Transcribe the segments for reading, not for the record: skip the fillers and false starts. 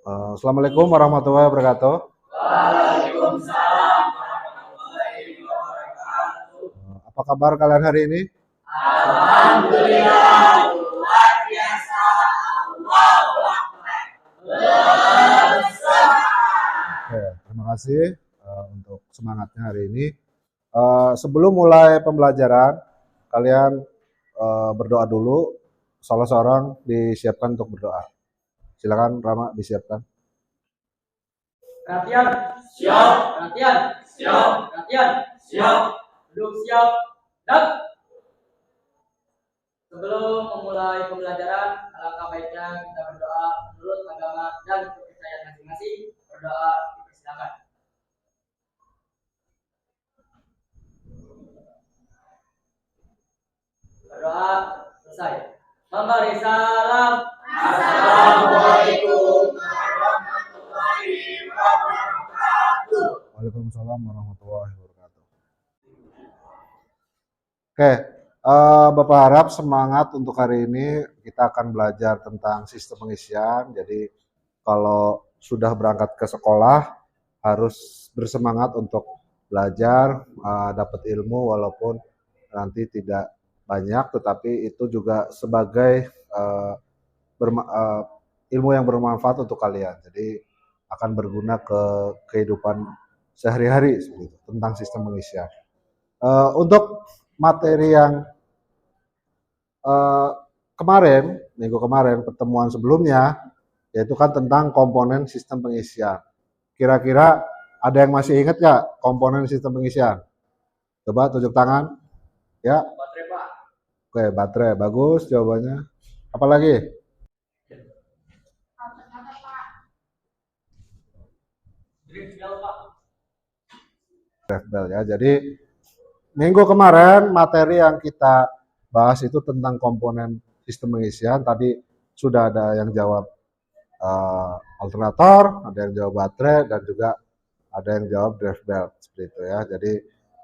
Assalamualaikum warahmatullahi wabarakatuh. Waalaikumsalam warahmatullahi wabarakatuh. Apa kabar kalian hari ini? Alhamdulillah luar biasa. Allahu Akbar. Bersemangat. Oke, terima kasih untuk semangatnya hari ini. Sebelum mulai pembelajaran, kalian berdoa dulu. Salah seorang disiapkan untuk berdoa. Silakan Rama disiapkan. Perhatian, Siap, perhatian, siap, perhatian. siap. Duduk siap dan sebelum memulai pembelajaran, alangkah baiknya kita berdoa menurut agama dan kepercayaan masing-masing. Berdoa dipersilakan. Berdoa selesai. Memberi salam. Assalamualaikum warahmatullahi wabarakatuh. Waalaikumsalam warahmatullahi wabarakatuh. Oke, Bapak harap semangat untuk hari ini. Kita akan belajar tentang sistem pengisian. Jadi kalau sudah berangkat ke sekolah harus bersemangat untuk belajar, dapat ilmu walaupun nanti tidak banyak, tetapi itu juga sebagai ilmu yang bermanfaat untuk kalian. Jadi akan berguna ke kehidupan sehari-hari tentang sistem pengisian. Untuk materi yang minggu kemarin, pertemuan sebelumnya, yaitu kan tentang komponen sistem pengisian. Kira-kira ada yang masih ingat nggak komponen sistem pengisian? Coba tunjuk tangan. Ya. Baterai, Pak. Oke, baterai. Bagus jawabannya. Apa lagi? Drift bell, Pak. Drive bell ya. Jadi minggu kemarin materi yang kita bahas itu tentang komponen sistem pengisian. Tadi sudah ada yang jawab alternator, ada yang jawab baterai, dan juga ada yang jawab drive belt seperti itu ya. Jadi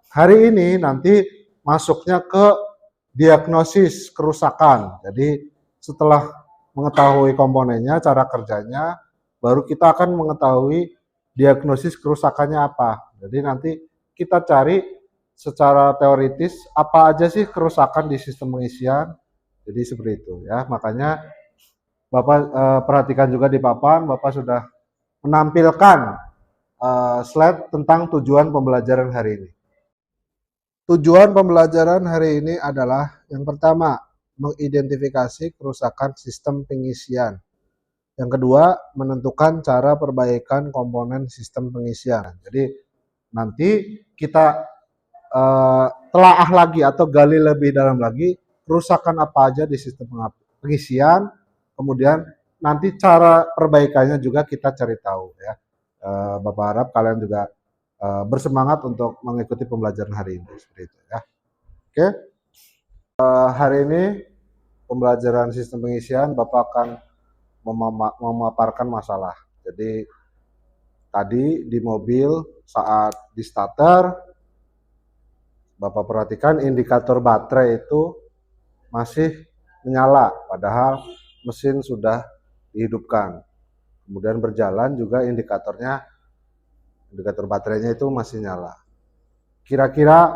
hari ini nanti masuknya ke diagnosis kerusakan. Jadi setelah mengetahui komponennya, cara kerjanya, baru kita akan mengetahui diagnosis kerusakannya apa. Jadi nanti kita cari secara teoritis apa aja sih kerusakan di sistem pengisian. Jadi seperti itu ya. Makanya Bapak perhatikan juga di papan, Bapak sudah menampilkan slide tentang tujuan pembelajaran hari ini. Tujuan pembelajaran hari ini adalah yang pertama, mengidentifikasi kerusakan sistem pengisian. Yang kedua, menentukan cara perbaikan komponen sistem pengisian. Jadi nanti kita telaah lagi atau gali lebih dalam lagi kerusakan apa aja di sistem pengisian, kemudian nanti cara perbaikannya juga kita cari tahu ya. Bapak harap kalian juga bersemangat untuk mengikuti pembelajaran hari ini seperti itu ya. Oke. Hari ini pembelajaran sistem pengisian Bapak akan memaparkan masalah. Jadi tadi di mobil saat di starter Bapak perhatikan indikator baterai itu masih menyala padahal mesin sudah dihidupkan. Kemudian berjalan juga indikator baterainya itu masih nyala. Kira-kira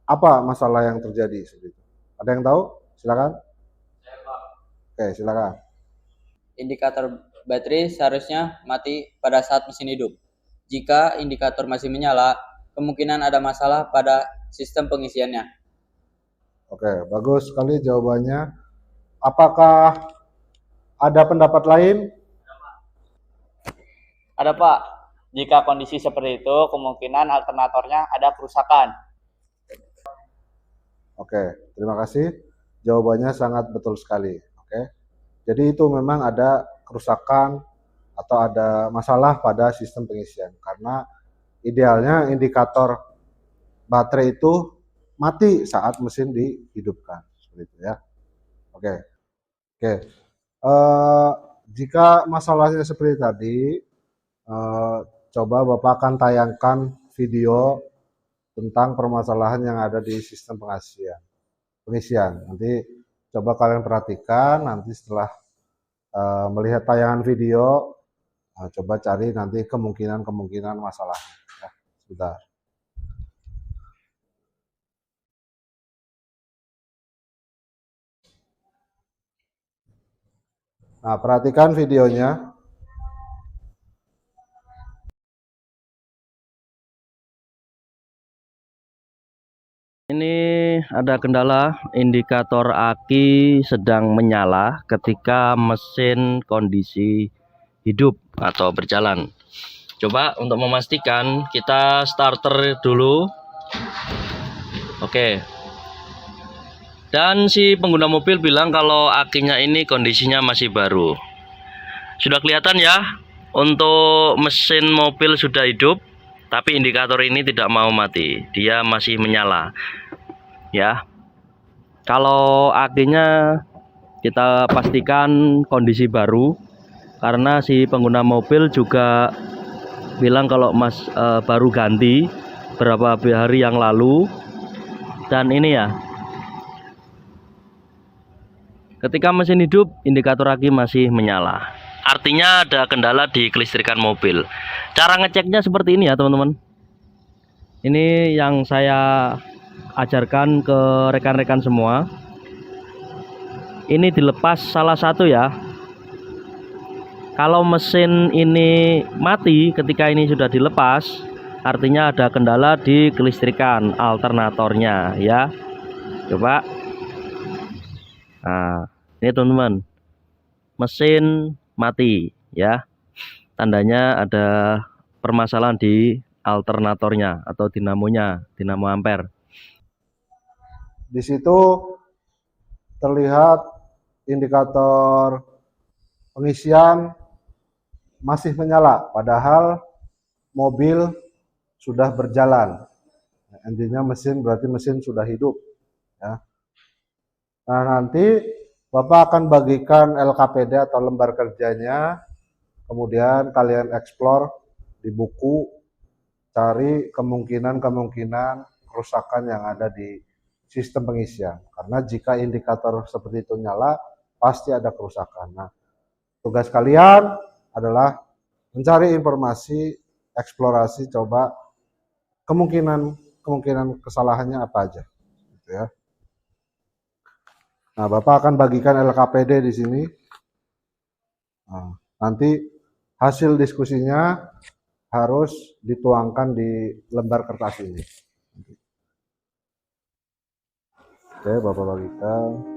apa masalah yang terjadi seperti itu? Ada yang tahu? Silakan. Saya, Pak. Oke, silakan. Indikator baterai seharusnya mati pada saat mesin hidup. Jika indikator masih menyala, kemungkinan ada masalah pada sistem pengisiannya. Oke, bagus sekali jawabannya. Apakah ada pendapat lain? Ada, Pak. Jika kondisi seperti itu, kemungkinan alternatornya ada kerusakan. Oke, terima kasih. Jawabannya sangat betul sekali. Oke. Jadi itu memang ada kerusakan atau ada masalah pada sistem pengisian. Karena idealnya indikator baterai itu mati saat mesin dihidupkan. Seperti itu ya. Oke. Oke. Jika masalahnya seperti tadi, coba Bapak akan tayangkan video tentang permasalahan yang ada di sistem pengisian. Nanti coba kalian perhatikan, nanti setelah melihat tayangan video, Nah, coba cari nanti kemungkinan masalahnya. Ya, sebentar. Nah, perhatikan videonya. Ini ada kendala indikator aki sedang menyala ketika mesin kondisi hidup atau berjalan. Coba untuk memastikan kita starter dulu. Oke. Dan si pengguna mobil bilang kalau akinya ini kondisinya masih baru. Sudah kelihatan ya, untuk mesin mobil sudah hidup, tapi indikator ini tidak mau mati, dia masih menyala. Ya, kalau akinya kita pastikan kondisi baru, karena si pengguna mobil juga bilang kalau baru ganti beberapa hari yang lalu. Dan ini ya, ketika mesin hidup indikator aki masih menyala, artinya ada kendala di kelistrikan mobil. Cara ngeceknya seperti ini ya teman-teman. Ini yang saya ajarkan ke rekan-rekan semua. Ini dilepas salah satu ya. Kalau mesin ini mati ketika ini sudah dilepas, artinya ada kendala di kelistrikan alternatornya ya. Coba. Nah, ini teman-teman. Mesin mati ya. Tandanya ada permasalahan di alternatornya atau dinamonya, dinamo ampere. Di situ terlihat indikator pengisian masih menyala, padahal mobil sudah berjalan. Intinya mesin berarti mesin sudah hidup. Ya. Nah, nanti Bapak akan bagikan LKPD atau lembar kerjanya, kemudian kalian explore di buku, cari kemungkinan kerusakan yang ada di sistem pengisian. Karena jika indikator seperti itu nyala, pasti ada kerusakan. Nah, tugas kalian adalah mencari informasi, eksplorasi, coba kemungkinan kesalahannya apa aja, gitu ya. Nah, Bapak akan bagikan LKPD di sini. Nah, nanti hasil diskusinya harus dituangkan di lembar kertas ini. Oke, Bapak bagikan.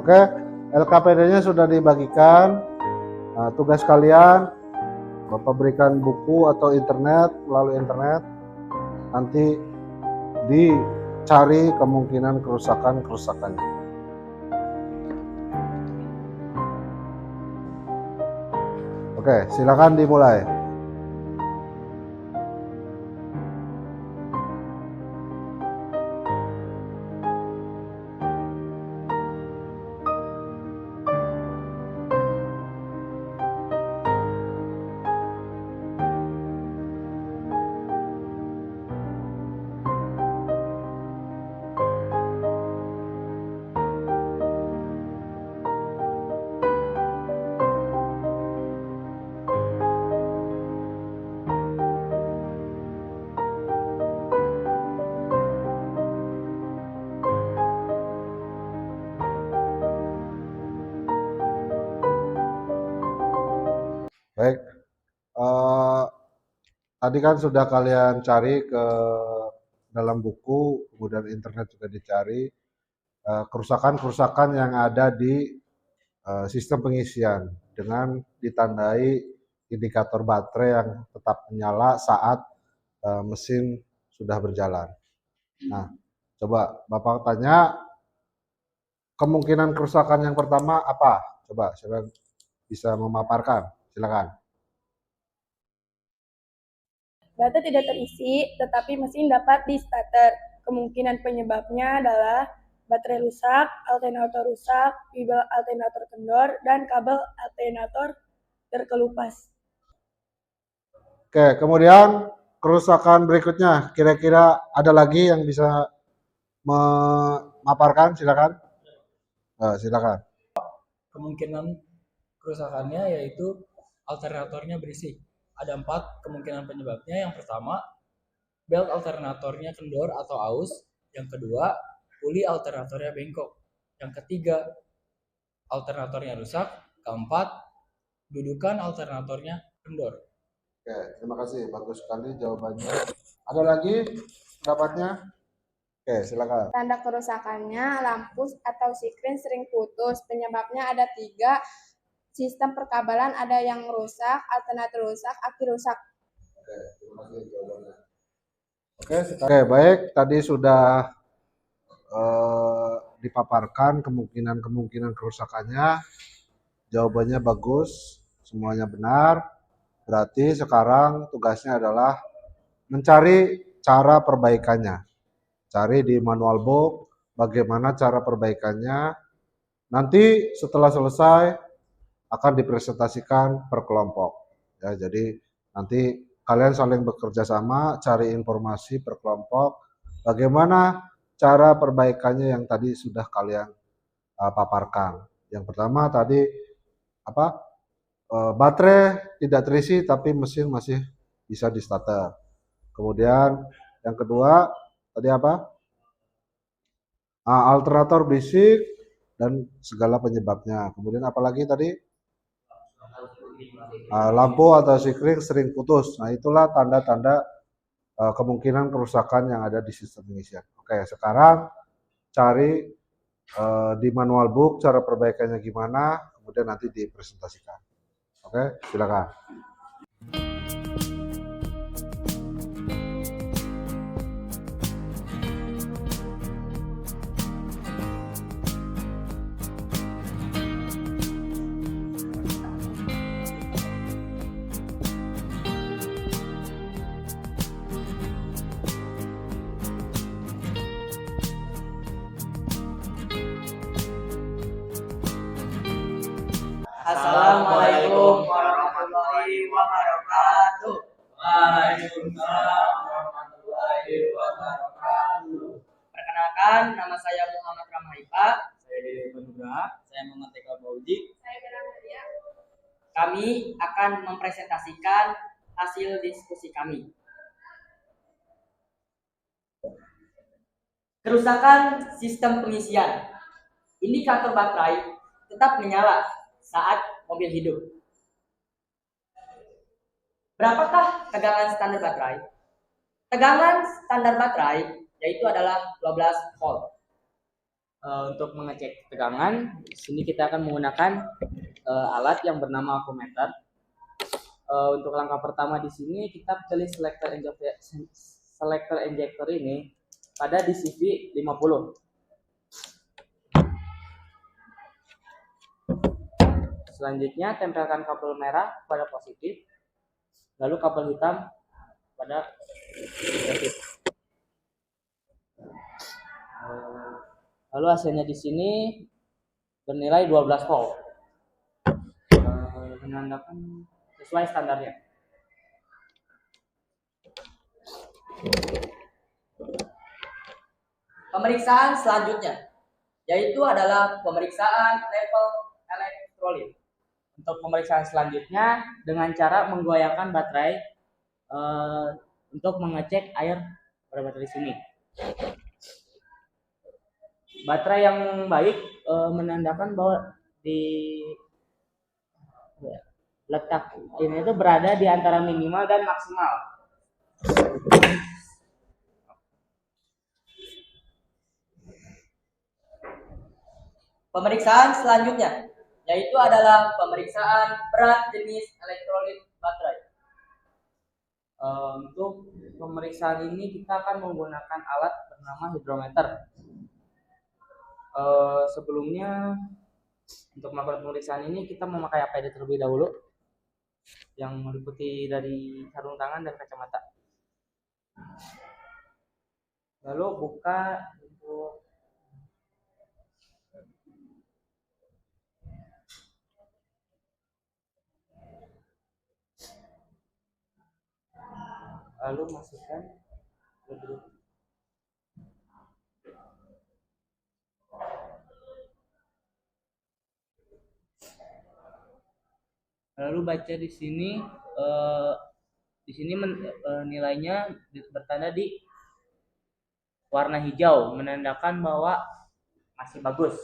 Oke, LKPD-nya sudah dibagikan. Nah, tugas kalian, Bapak berikan buku atau internet, melalui internet. Nanti dicari kemungkinan kerusakannya. Oke, silakan dimulai. Baik, tadi kan sudah kalian cari ke dalam buku, kemudian internet juga dicari kerusakan-kerusakan yang ada di sistem pengisian dengan ditandai indikator baterai yang tetap menyala saat mesin sudah berjalan. Nah, coba Bapak tanya kemungkinan kerusakan yang pertama apa? Coba silakan bisa memaparkan, silakan. Baterai tidak terisi, tetapi mesin dapat di starter. Kemungkinan penyebabnya adalah baterai rusak, alternator rusak, bibel alternator kendor, dan kabel alternator terkelupas. Oke, kemudian kerusakan berikutnya, kira-kira ada lagi yang bisa memaparkan? Silakan. Silakan. Kemungkinan kerusakannya yaitu alternatornya berisik. Ada 4 kemungkinan penyebabnya. Yang pertama, belt alternatornya kendor atau aus. Yang kedua, puli alternatornya bengkok. Yang ketiga, alternatornya rusak. Keempat, dudukan alternatornya kendor. Oke, terima kasih. Bagus sekali jawabannya. Ada lagi pendapatnya? Oke, silakan. Tanda kerusakannya, lampu atau sikrin sering putus. Penyebabnya ada 3. Sistem perkabelan ada yang rusak, alternator rusak, aki rusak. Oke, terima kasih jawabannya. Oke, baik. Tadi sudah dipaparkan kemungkinan kerusakannya. Jawabannya bagus, semuanya benar. Berarti sekarang tugasnya adalah mencari cara perbaikannya. Cari di manual book bagaimana cara perbaikannya. Nanti setelah selesai akan dipresentasikan per kelompok. Ya, jadi nanti kalian saling bekerja sama, cari informasi per kelompok. Bagaimana cara perbaikannya yang tadi sudah kalian paparkan. Yang pertama tadi baterai tidak terisi tapi mesin masih bisa di starter. Kemudian yang kedua tadi alternator bisik dan segala penyebabnya. Kemudian apalagi tadi lampu atau sikring sering putus. Nah, itulah tanda-tanda kemungkinan kerusakan yang ada di sistem pengisian. Oke, sekarang cari di manual book cara perbaikannya gimana, kemudian nanti dipresentasikan. Oke, silakan. Assalamualaikum warahmatullahi wabarakatuh. Waalaikumsalam warahmatullahi wabarakatuh. Perkenalkan, nama saya Muhammad Ramaipa. Saya Dede Penugra, saya Muhammad Eka Bauji. Saya bilang dia. Kami akan mempresentasikan hasil diskusi kami. Kerusakan sistem pengisian. Indikator baterai tetap menyala saat mobil hidup. Berapakah tegangan standar baterai? Tegangan standar baterai yaitu adalah 12 volt. Untuk mengecek tegangan, di sini kita akan menggunakan alat yang bernama voltmeter. Untuk langkah pertama di sini kita pilih selector injector ini pada DCV 50. Selanjutnya tempelkan kabel merah pada positif, lalu kabel hitam pada negatif. Lalu hasilnya di sini bernilai 12 volt. Menandakan sesuai standarnya. Pemeriksaan selanjutnya yaitu adalah pemeriksaan level elektrolit. Untuk pemeriksaan selanjutnya dengan cara menggoyangkan baterai untuk mengecek air pada baterai sini. Baterai yang baik menandakan bahwa di letak ini itu berada di antara minimal dan maksimal. Pemeriksaan selanjutnya yaitu adalah pemeriksaan berat jenis elektrolit baterai. Untuk pemeriksaan ini kita akan menggunakan alat bernama hidrometer. Sebelumnya untuk melakukan pemeriksaan ini kita memakai APD terlebih dahulu yang meliputi dari sarung tangan dan kacamata. Lalu buka untuk lalu masukkan ke grup. Lalu baca di sini nilainya bertanda di warna hijau, menandakan bahwa masih bagus.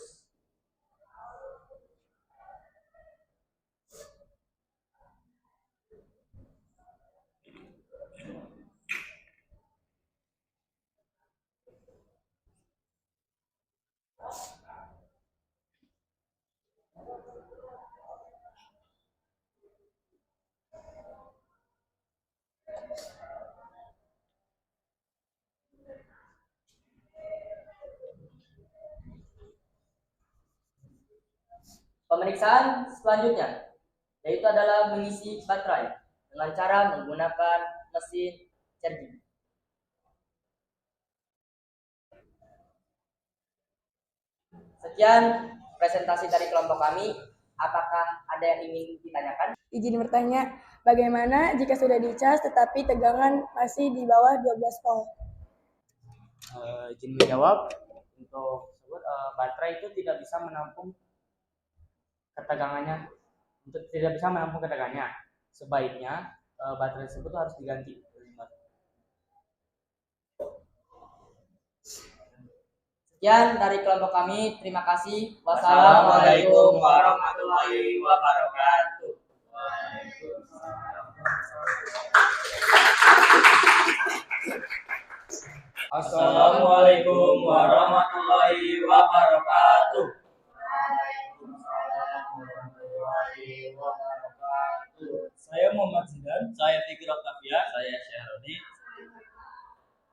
Pemeriksaan selanjutnya yaitu adalah mengisi baterai dengan cara menggunakan mesin charging. Sekian presentasi dari kelompok kami. Apakah ada yang ingin ditanyakan? Izin bertanya, bagaimana jika sudah dicas tetapi tegangan masih di bawah 12 volt? Izin menjawab. Untuk baterai itu tidak bisa menampung ketegangannya. Sebaiknya baterai tersebut harus diganti. Sekian dari kelompok kami. Terima kasih. Wassalamualaikum warahmatullahi wabarakatuh. Assalamualaikum warahmatullahi wabarakatuh. Saya Muhammad Zidan. Saya Fikri Octavia. Saya Syahroni.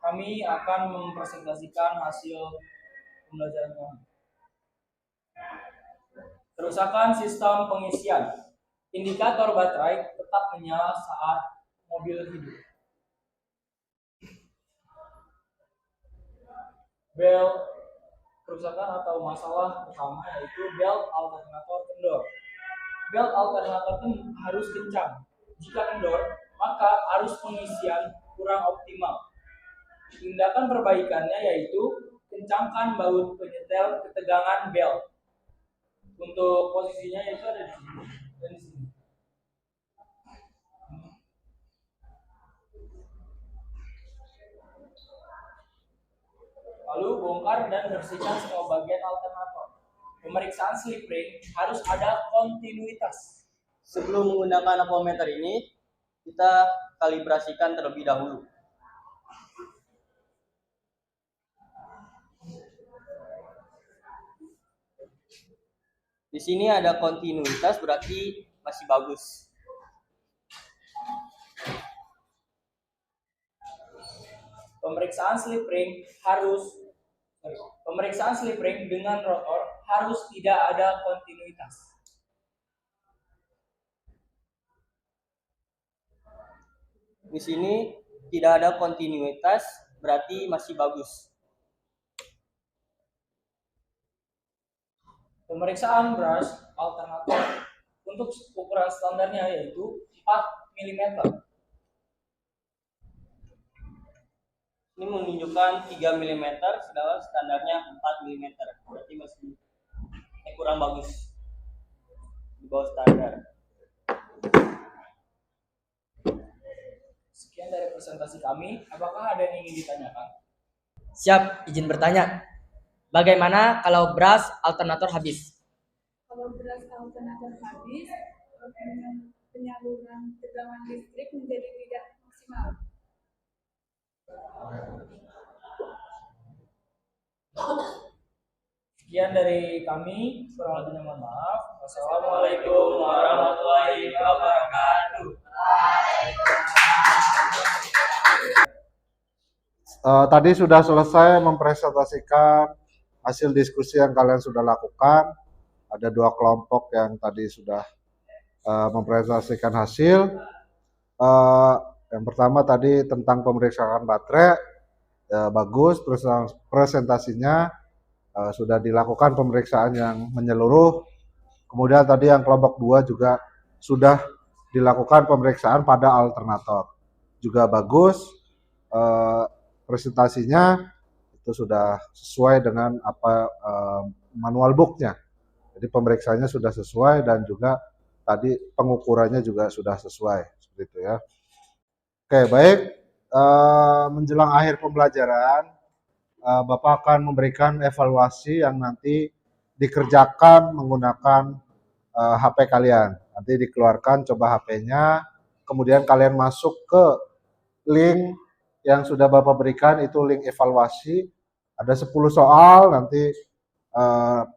Kami akan mempresentasikan hasil pembelajaran kami. Kerusakan sistem pengisian. Indikator baterai tetap menyala saat mobil hidup. Bel kerusakan atau masalah pertama yaitu belt alternator kendor. Belt alternator itu harus kencang. Jika kendor, maka arus pengisian kurang optimal. Tindakan perbaikannya yaitu kencangkan baut penyetel ketegangan belt. Untuk posisinya itu ada di sini dan di sini. Lalu bongkar dan bersihkan semua bagian alternator. Pemeriksaan slip ring harus ada kontinuitas. Sebelum menggunakan ampometer ini, kita kalibrasikan terlebih dahulu. Di sini ada kontinuitas, berarti masih bagus. Pemeriksaan slip ring dengan rotor harus tidak ada kontinuitas. Di sini tidak ada kontinuitas, berarti masih bagus. Pemeriksaan brush alternator untuk ukuran standarnya yaitu 4 mm. Ini menunjukkan 3 mm, sedangkan standarnya 4 mm. Berarti masih kurang bagus. Di bawah standar. Sekian dari presentasi kami. Apakah ada yang ingin ditanyakan? Siap, izin bertanya. Bagaimana kalau brush alternator habis? Kalau beras alternator habis, penyaluran tegangan listrik menjadi tidak maksimal. Sekian dari kami. Kurang lebihnya mohon maaf. Wassalamualaikum warahmatullahi wabarakatuh. Tadi sudah selesai mempresentasikan hasil diskusi yang kalian sudah lakukan. Ada 2 kelompok yang tadi sudah mempresentasikan hasil. Yang pertama tadi tentang pemeriksaan baterai, bagus, terus presentasinya sudah dilakukan pemeriksaan yang menyeluruh. Kemudian tadi yang kelompok 2 juga sudah dilakukan pemeriksaan pada alternator, juga bagus. presentasinya itu sudah sesuai dengan apa manual booknya. Jadi pemeriksaannya sudah sesuai dan juga tadi pengukurannya juga sudah sesuai seperti itu ya. Oke, baik. Menjelang akhir pembelajaran, Bapak akan memberikan evaluasi yang nanti dikerjakan menggunakan HP kalian. Nanti dikeluarkan coba HP-nya, kemudian kalian masuk ke link yang sudah Bapak berikan, itu link evaluasi. Ada 10 soal, nanti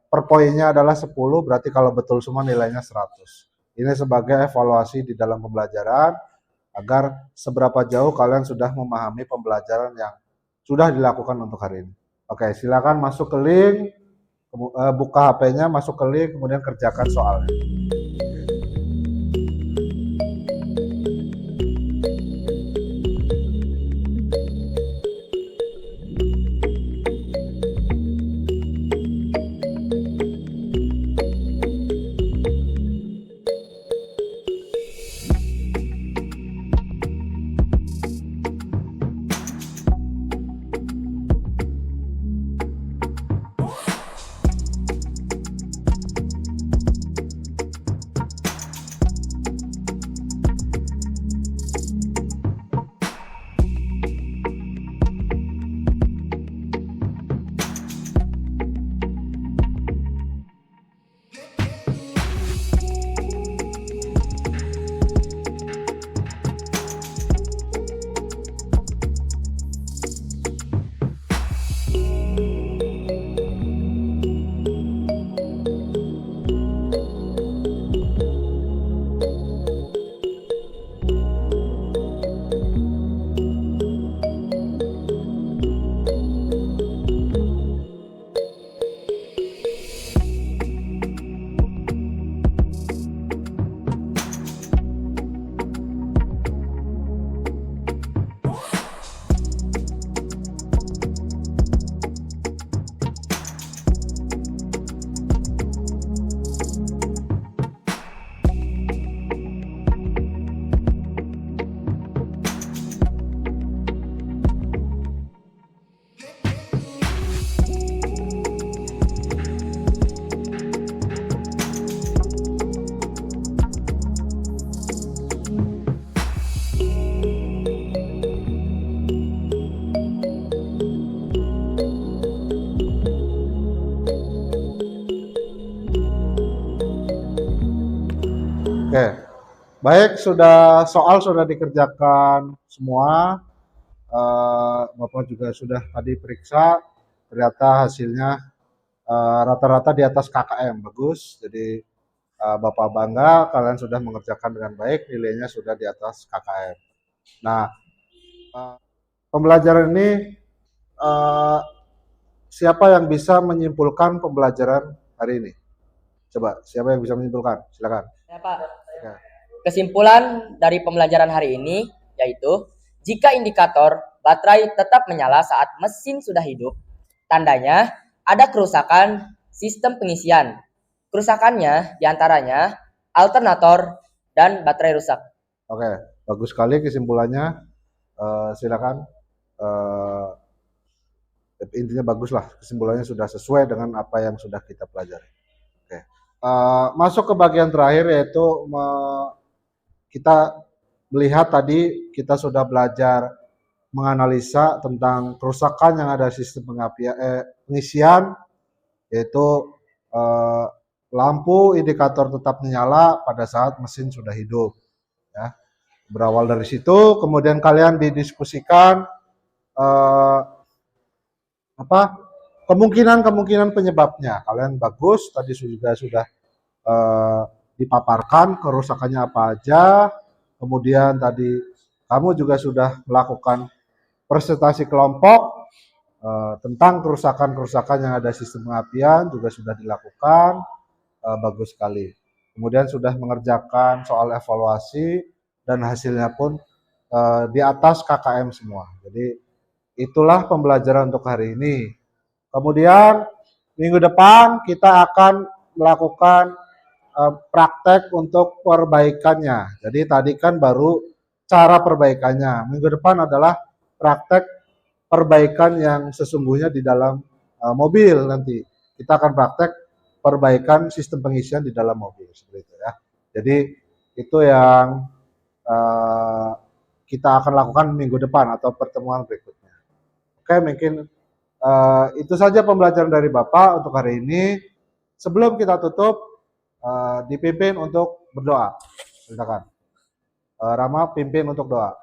per poinnya adalah 10, berarti kalau betul semua nilainya 100. Ini sebagai evaluasi di dalam pembelajaran, agar seberapa jauh kalian sudah memahami pembelajaran yang sudah dilakukan untuk hari ini. Oke, silakan masuk ke link, buka HP-nya, masuk ke link, kemudian kerjakan soalnya. Oke, baik, soal sudah dikerjakan semua. Bapak juga sudah tadi periksa, ternyata hasilnya rata-rata di atas KKM, bagus. Jadi Bapak bangga, kalian sudah mengerjakan dengan baik, nilainya sudah di atas KKM. Nah, pembelajaran ini siapa yang bisa menyimpulkan pembelajaran hari ini? Coba, siapa yang bisa menyimpulkan? Silakan. Ya, Pak. Ya. Kesimpulan dari pembelajaran hari ini yaitu jika indikator baterai tetap menyala saat mesin sudah hidup, tandanya ada kerusakan sistem pengisian. Kerusakannya diantaranya alternator dan baterai rusak. Oke, bagus sekali kesimpulannya. Silakan. Intinya bagus lah, kesimpulannya sudah sesuai dengan apa yang sudah kita pelajari. Oke. Masuk ke bagian terakhir, yaitu kita melihat tadi kita sudah belajar menganalisa tentang kerusakan yang ada di sistem pengisian, yaitu lampu indikator tetap menyala pada saat mesin sudah hidup. Ya. Berawal dari situ, kemudian kalian didiskusikan kemungkinan penyebabnya. Kalian bagus, tadi juga sudah dipaparkan kerusakannya apa aja. Kemudian tadi kamu juga sudah melakukan presentasi kelompok tentang kerusakan-kerusakan yang ada sistem pengapian juga sudah dilakukan. Bagus sekali. Kemudian sudah mengerjakan soal evaluasi dan hasilnya pun di atas KKM semua. Jadi itulah pembelajaran untuk hari ini. Kemudian minggu depan kita akan melakukan praktek untuk perbaikannya. Jadi tadi kan baru cara perbaikannya. Minggu depan adalah praktek perbaikan yang sesungguhnya di dalam mobil nanti. Kita akan praktek perbaikan sistem pengisian di dalam mobil seperti itu ya. Jadi itu yang kita akan lakukan minggu depan atau pertemuan berikutnya. Oke, mungkin itu saja pembelajaran dari Bapak untuk hari ini. Sebelum kita tutup, dipimpin untuk berdoa. Silakan. Rama pimpin untuk doa.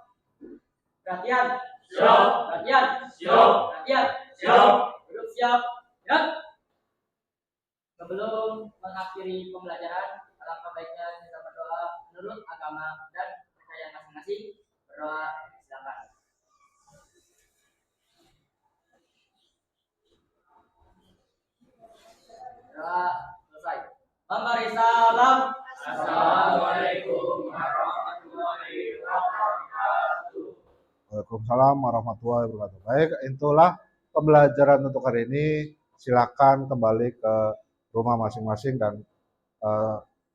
Perhatian. Siap. Perhatian. Siap. Perhatian. Siap. Duduk siap. Gerak. Sebelum mengakhiri pembelajaran, alangkah baiknya kita berdoa menurut agama dan kepercayaan masing-masing. Berdoa, silakan. Berdoa selesai. Memberi salam. Assalamualaikum warahmatullahi wabarakatuh. Waalaikumsalam warahmatullahi wabarakatuh. Baik, itulah pembelajaran untuk hari ini. Silakan kembali ke rumah masing-masing dan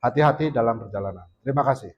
hati-hati dalam perjalanan. Terima kasih.